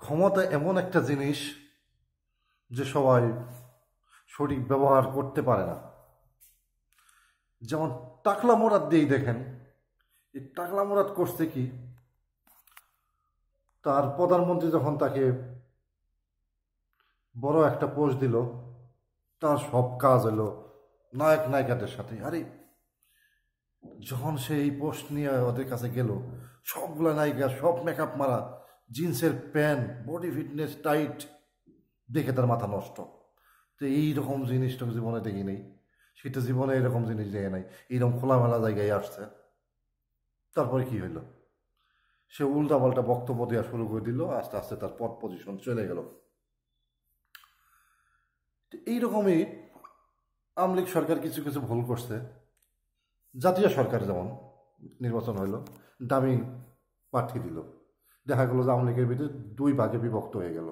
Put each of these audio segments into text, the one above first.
ক্ষমতা এমন একটা জিনিস যে সবাই সঠিক ব্যবহার করতে পারে না। যেমন টাকলা মোরাদ দিয়েই দেখেন, এই টাকলা মোরাদ করছে কি, তার প্রধানমন্ত্রী যখন তাকে বড় একটা পোস্ট দিল, তার সব কাজ হলো নায়ক নায়িকাদের সাথে। আরে যখন সে এই পোস্ট নিয়ে ওদের কাছে গেল, সবগুলা নায়িকা সব মেকআপ মারা, জিন্সের প্যান্ট, বডি ফিটনেস টাইট, দেখে তার মাথা নষ্ট। তো এইরকম জিনিসটা জীবনে দেখি নেই, সেটা জীবনে এরকম জিনিস দেখে নাই। এইরকম খোলামেলা জায়গায় আসছে, তারপরে কি হইল, সে উল্টাপাল্টা বক্তব্য দেওয়া শুরু করে দিল, আস্তে আস্তে তার পদ পজিশন চলে গেল। এইরকমই আওয়ামী লীগ সরকার কিছু কিছু ভুল করছে। জাতীয় সরকার যেমন নির্বাচন হইল, দামি প্রার্থী দিল, দেখা গেল যে আওয়ামী লীগের ভিতরে দুই ভাগে বিভক্ত হয়ে গেল।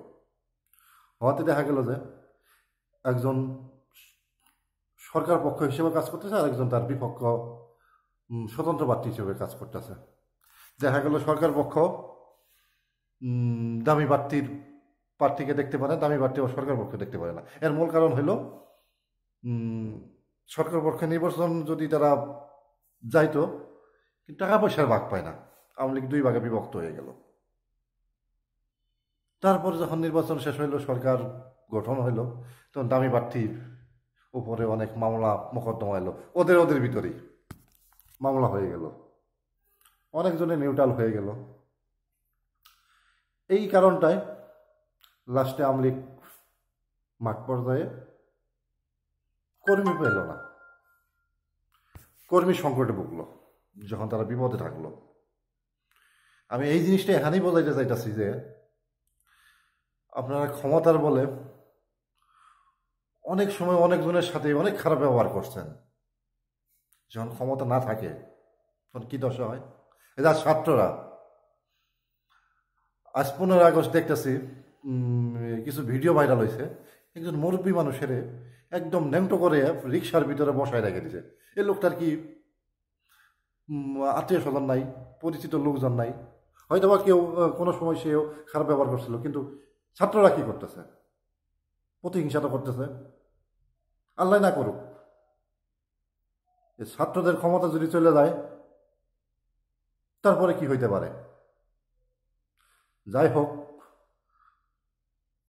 হওয়াতে দেখা গেল যে একজন সরকার পক্ষ হিসেবে কাজ করতেছে, আর একজন তার বিপক্ষ স্বতন্ত্র প্রার্থী হিসেবে কাজ করতেছে। দেখা গেল সরকার পক্ষ দামি প্রার্থীকে দেখতে পারে, দামি প্রার্থী ও সরকার পক্ষ দেখতে পারে না। এর মূল কারণ হইল সরকার পক্ষে নির্বাচন যদি তারা যাইতো, কিন্তু টাকা পয়সার ভাগ পায় না। আওয়ামী লীগ দুই ভাগে বিভক্ত হয়ে গেল। তারপরে যখন নির্বাচন শেষ হইল, সরকার গঠন হইল, তখন দামি প্রার্থীর উপরে অনেক মামলা মোকদ্দমা এলো, ওদের ভিতরেই মামলা হয়ে গেল, অনেকজনে নিউট্রাল হয়ে গেল। এই কারণটায় লাস্টে আওয়ামী লীগ মাঠ পর্যায়ে কর্মী পেল না, কর্মী সংকটে ভুগলো যখন তারা বিপদে থাকলো। আমি এই জিনিসটা এখানেই বোঝাইতে চাইতেছি যে আপনারা ক্ষমতার বলে অনেক সময় অনেকজনের সাথে অনেক খারাপ ব্যবহার করছেন। যখন ক্ষমতা না থাকে তখন কি দশা হয়। এরা ছাত্ররা আজ 15 আগস্ট দেখতেছি কিছু ভিডিও ভাইরাল হয়েছে, একজন মুরব্বী মানুষের একদম ন্যাংটো করে রিক্সার ভিতরে বসায় রেখে দিছে। এই লোকটার কি আত্মীয় স্বজন নাই, পরিচিত লোকজন নাই, হয়তো বা কেউ কোনো সময় সেও খারাপ ব্যবহার করছিল, কিন্তু ছাত্ররা কি করতেছে, প্রতিহিংসাটা করতেছে। আল্লাহ না করুক, ছাত্রদের ক্ষমতা যদি চলে যায় তারপরে কি হইতে পারে। যাই হোক,